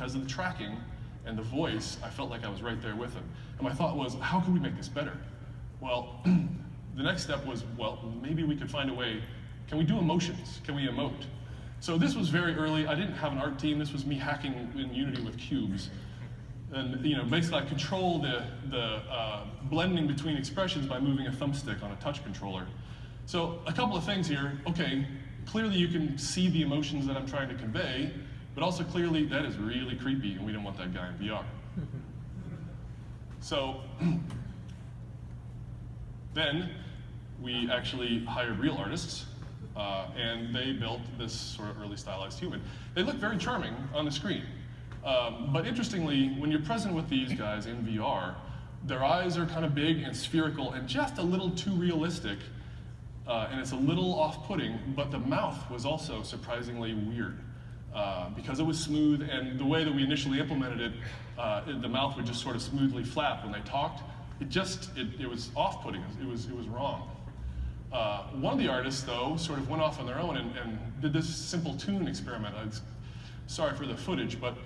because of the tracking and the voice, I felt like I was right there with him. And my thought was, how can we make this better? Well, the next step was, well, maybe we could find a way, can we do emotions? Can we emote? So this was very early. I didn't have an art team. This was me hacking in Unity with cubes. And basically I control the blending between expressions by moving a thumbstick on a touch controller. So a couple of things here. Okay, clearly you can see the emotions that I'm trying to convey, but also clearly that is really creepy and we don't want that guy in VR. So then we actually hired real artists and they built this sort of early stylized human. They look very charming on the screen. But interestingly, when you're present with these guys in VR, their eyes are kind of big and spherical and just a little too realistic, and it's a little off-putting, but the mouth was also surprisingly weird. Because it was smooth, and the way that we initially implemented it, the mouth would just sort of smoothly flap when they talked. It was off-putting, it was wrong. One of the artists, though, sort of went off on their own and did this simple tune experiment. Sorry for the footage, but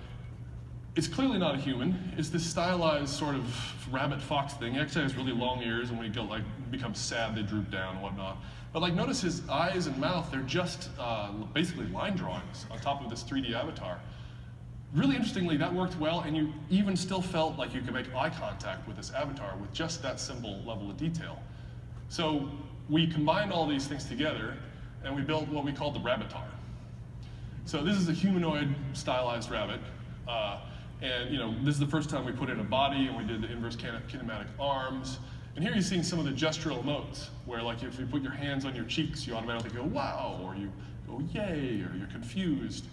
it's clearly not a human. It's this stylized sort of rabbit fox thing. He actually has really long ears, and when he becomes sad, they droop down and whatnot. But notice his eyes and mouth, they're just basically line drawings on top of this 3D avatar. Really interestingly, that worked well, and you even still felt like you could make eye contact with this avatar with just that simple level of detail. So we combined all these things together, and we built what we called the Rabbitar. So this is a humanoid stylized rabbit. And this is the first time we put in a body and we did the inverse kinematic arms. And here you're seeing some of the gestural emotes, where if you put your hands on your cheeks, you automatically go, wow, or you go, yay, or you're confused.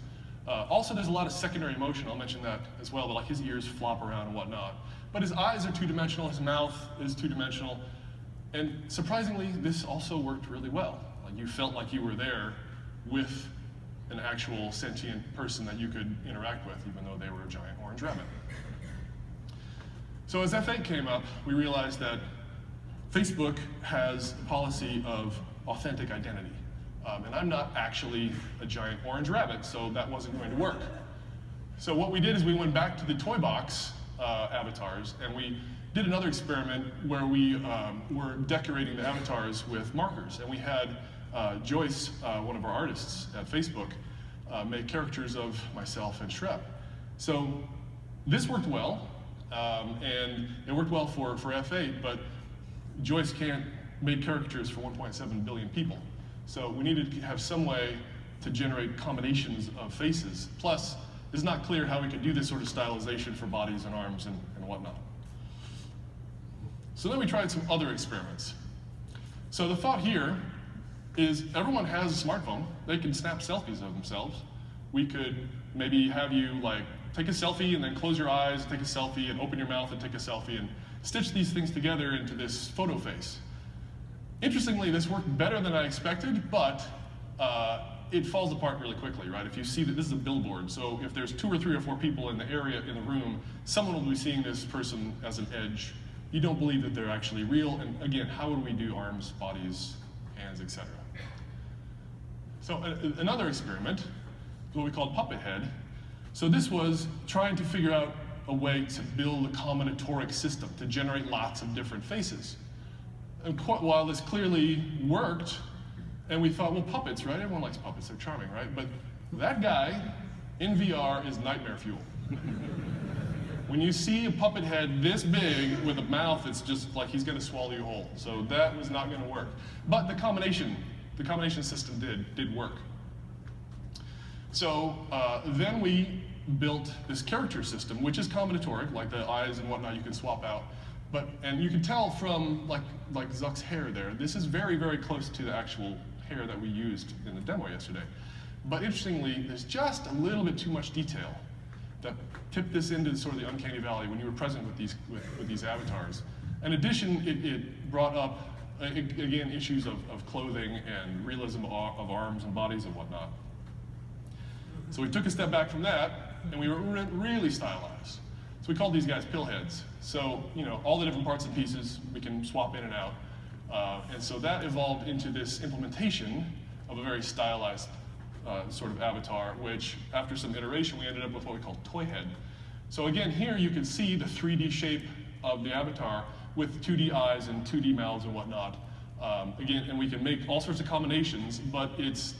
Also, there's a lot of secondary emotion. I'll mention that as well, but his ears flop around and whatnot. But his eyes are two-dimensional, his mouth is two-dimensional. And surprisingly, this also worked really well. You felt like you were there with an actual sentient person that you could interact with, even though they were a giant orange rabbit. So as F8 came up, we realized that Facebook has a policy of authentic identity. And I'm not actually a giant orange rabbit, so that wasn't going to work. So what we did is we went back to the toy box avatars, and we did another experiment where we were decorating the avatars with markers. And we had Joyce, one of our artists at Facebook, make caricatures of myself and Shrep. So this worked well, and it worked well for F8, but Joyce can't make caricatures for 1.7 billion people. So we needed to have some way to generate combinations of faces. Plus, it's not clear how we could do this sort of stylization for bodies and arms and whatnot. So then we tried some other experiments. So the thought here is everyone has a smartphone. They can snap selfies of themselves. We could maybe have you take a selfie and then close your eyes, take a selfie, and open your mouth and take a selfie, and stitch these things together into this photo face. Interestingly, this worked better than I expected, but it falls apart really quickly, right? If you see that this is a billboard, so if there's 2 or 3 or 4 people in the area, in the room, someone will be seeing this person as an edge. You don't believe that they're actually real, and again, how would we do arms, bodies, hands, etc.? So another experiment is what we called Puppet Head. So this was trying to figure out a way to build a combinatoric system to generate lots of different faces. And while this clearly worked, and we thought, well, puppets, right? Everyone likes puppets, they're charming, right? But that guy in VR is nightmare fuel. When you see a puppet head this big with a mouth, it's just like he's gonna swallow you whole. So that was not gonna work. But the combination system did work. So then we built this character system, which is combinatoric, like the eyes and whatnot you can swap out. And you can tell from like Zuck's hair there, this is very, very close to the actual hair that we used in the demo yesterday. But interestingly, there's just a little bit too much detail that tipped this into sort of the uncanny valley when you were present with these avatars. In addition, it brought up, again, issues of clothing and realism of arms and bodies and whatnot. So we took a step back from that, and we were really stylized. So we called these guys pillheads. So, all the different parts and pieces we can swap in and out. And so that evolved into this implementation of a very stylized sort of avatar, which after some iteration, we ended up with what we call toy head. So again, here you can see the 3D shape of the avatar with 2D eyes and 2D mouths and whatnot. Again, and we can make all sorts of combinations, but it's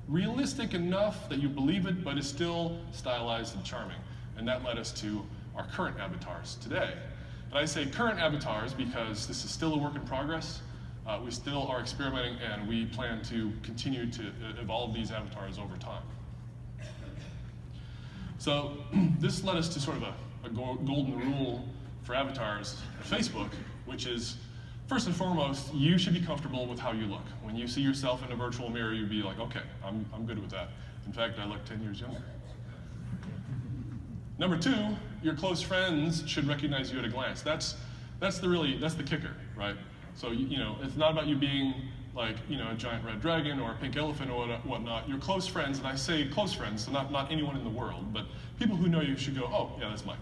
realistic enough that you believe it, but it's still stylized and charming. And that led us to our current avatars today. And I say current avatars because this is still a work in progress. We still are experimenting, and we plan to continue to evolve these avatars over time. So this led us to sort of a golden rule for avatars at Facebook, which is, first and foremost, you should be comfortable with how you look. When you see yourself in a virtual mirror, you'd be like, okay, I'm good with that. In fact, I look 10 years younger. Number two, your close friends should recognize you at a glance. That's the kicker, right? So it's not about you being like a giant red dragon or a pink elephant or whatnot. Your close friends, and I say close friends, so not anyone in the world, but people who know you should go, oh yeah, that's Mike.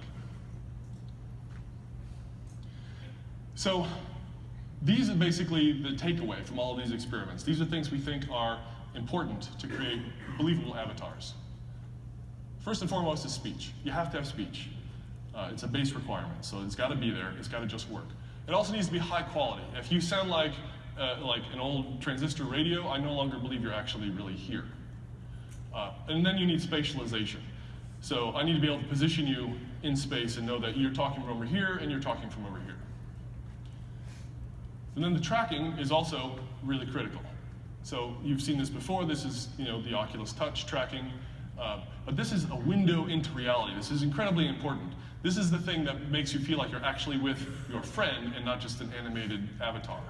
So these are basically the takeaway from all of these experiments. These are things we think are important to create believable avatars. First and foremost is speech. You have to have speech. It's a base requirement, so it's got to be there. It's got to just work. It also needs to be high quality. If you sound like an old transistor radio, I no longer believe you're actually really here. And then you need spatialization. So I need to be able to position you in space and know that you're talking from over here and you're talking from over here. And then the tracking is also really critical. So you've seen this before. This is the Oculus Touch tracking. But this is a window into reality. This is incredibly important. This is the thing that makes you feel like you're actually with your friend and not just an animated avatar.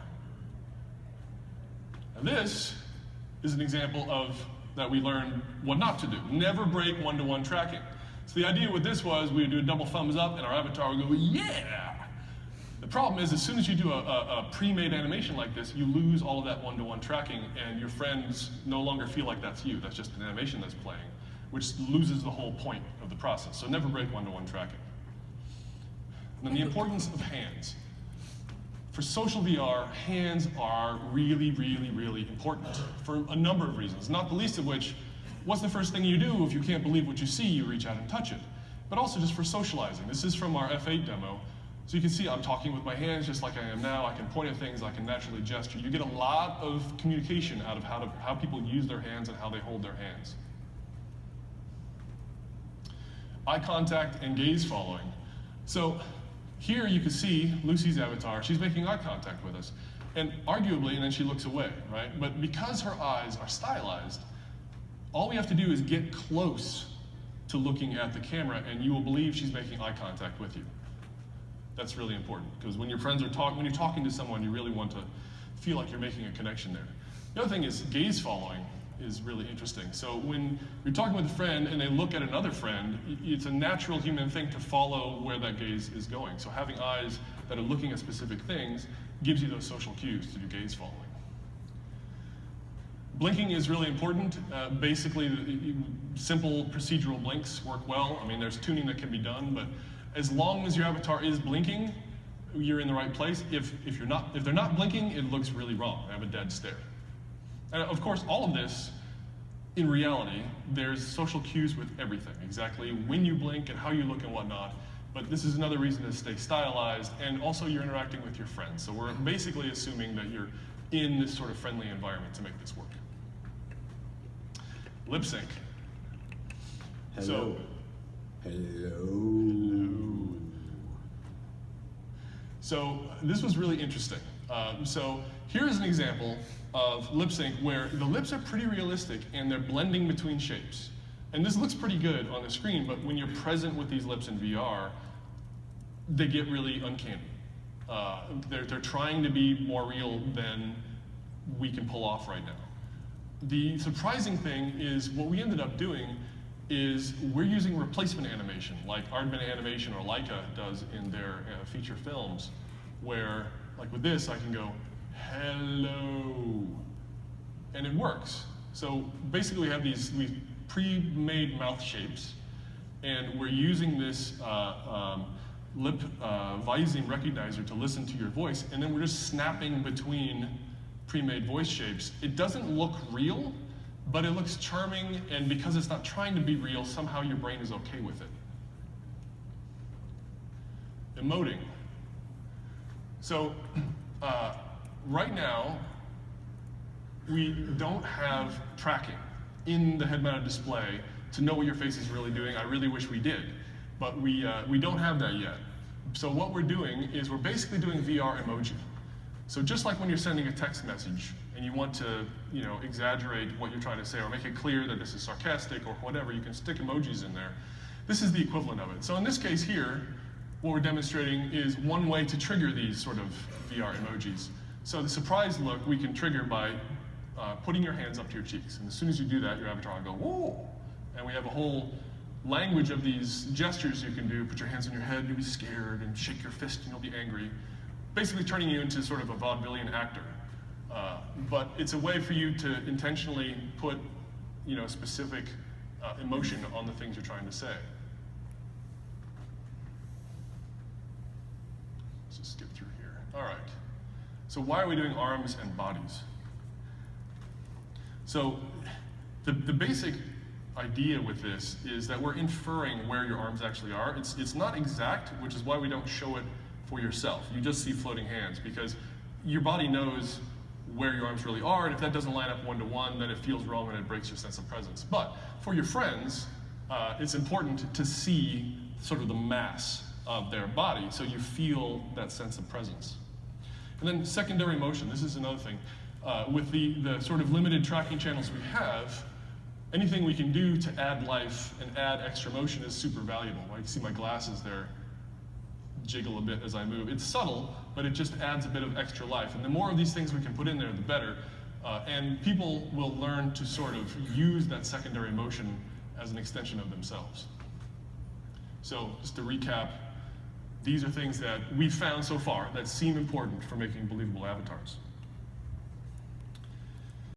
And this is an example of that we learned what not to do. Never break one-to-one tracking. So the idea with this was we would do a double thumbs up and our avatar would go, yeah! The problem is as soon as you do a pre-made animation like this, you lose all of that one-to-one tracking and your friends no longer feel like that's you. That's just an animation that's playing, which loses the whole point of the process. So never break one-to-one tracking. And then the importance of hands. For social VR, hands are really, really, really important for a number of reasons, not the least of which, what's the first thing you do if you can't believe what you see? You reach out and touch it. But also just for socializing. This is from our F8 demo. So you can see I'm talking with my hands just like I am now. I can point at things, I can naturally gesture. You get a lot of communication out of how people use their hands and how they hold their hands. Eye contact and gaze following. So here you can see Lucy's avatar. She's making eye contact with us. And arguably, and then she looks away, right? But because her eyes are stylized, all we have to do is get close to looking at the camera and you will believe she's making eye contact with you. That's really important, because when your friends are when you're talking to someone, you really want to feel like you're making a connection there. The other thing is gaze following is really interesting. So when you're talking with a friend and they look at another friend, it's a natural human thing to follow where that gaze is going. So having eyes that are looking at specific things gives you those social cues to do gaze following. Blinking is really important. Basically, simple procedural blinks work well. I mean, there's tuning that can be done, but as long as your avatar is blinking, you're in the right place. If they're not blinking, it looks really wrong. They have a dead stare. And of course, all of this, in reality, there's social cues with everything, exactly when you blink and how you look and whatnot. But this is another reason to stay stylized, and also you're interacting with your friends. So we're basically assuming that you're in this sort of friendly environment to make this work. Lip sync. Hello. Hello. So this was really interesting. So here is an example of lip sync where the lips are pretty realistic and they're blending between shapes. And this looks pretty good on the screen, but when you're present with these lips in VR, they get really uncanny. They're trying to be more real than we can pull off right now. The surprising thing is what we ended up doing is we're using replacement animation, like Aardman Animation or Leica does in their feature films, where, like with this, I can go, hello, and it works. So basically we have these pre-made mouth shapes, and we're using this lip vising recognizer to listen to your voice, and then we're just snapping between pre-made voice shapes. It doesn't look real, but it looks charming, and because it's not trying to be real, somehow your brain is okay with it. Emoting. So right now, we don't have tracking in the head-mounted display to know what your face is really doing. I really wish we did, but we don't have that yet. So what we're doing is we're basically doing VR emoji. So just like when you're sending a text message and you want to, exaggerate what you're trying to say or make it clear that this is sarcastic or whatever, you can stick emojis in there. This is the equivalent of it. So in this case here, what we're demonstrating is one way to trigger these sort of VR emojis. So the surprise look we can trigger by putting your hands up to your cheeks. And as soon as you do that, your avatar will go, whoa! And we have a whole language of these gestures you can do. Put your hands on your head, you'll be scared, and shake your fist and you'll be angry. Basically turning you into sort of a vaudevillian actor. But it's a way for you to intentionally put specific emotion on the things you're trying to say. Let's just skip through here. All right. So why are we doing arms and bodies? So the basic idea with this is that we're inferring where your arms actually are. It's not exact, which is why we don't show it for yourself. You just see floating hands because your body knows where your arms really are, and if that doesn't line up one-to-one, then it feels wrong and it breaks your sense of presence. But for your friends, it's important to see sort of the mass of their body so you feel that sense of presence. And then secondary motion, this is another thing. With the sort of limited tracking channels we have, anything we can do to add life and add extra motion is super valuable. Right? You see my glasses there jiggle a bit as I move. It's subtle, but it just adds a bit of extra life. And the more of these things we can put in there, the better. And people will learn to sort of use that secondary motion as an extension of themselves. So just to recap, these are things that we've found so far that seem important for making believable avatars.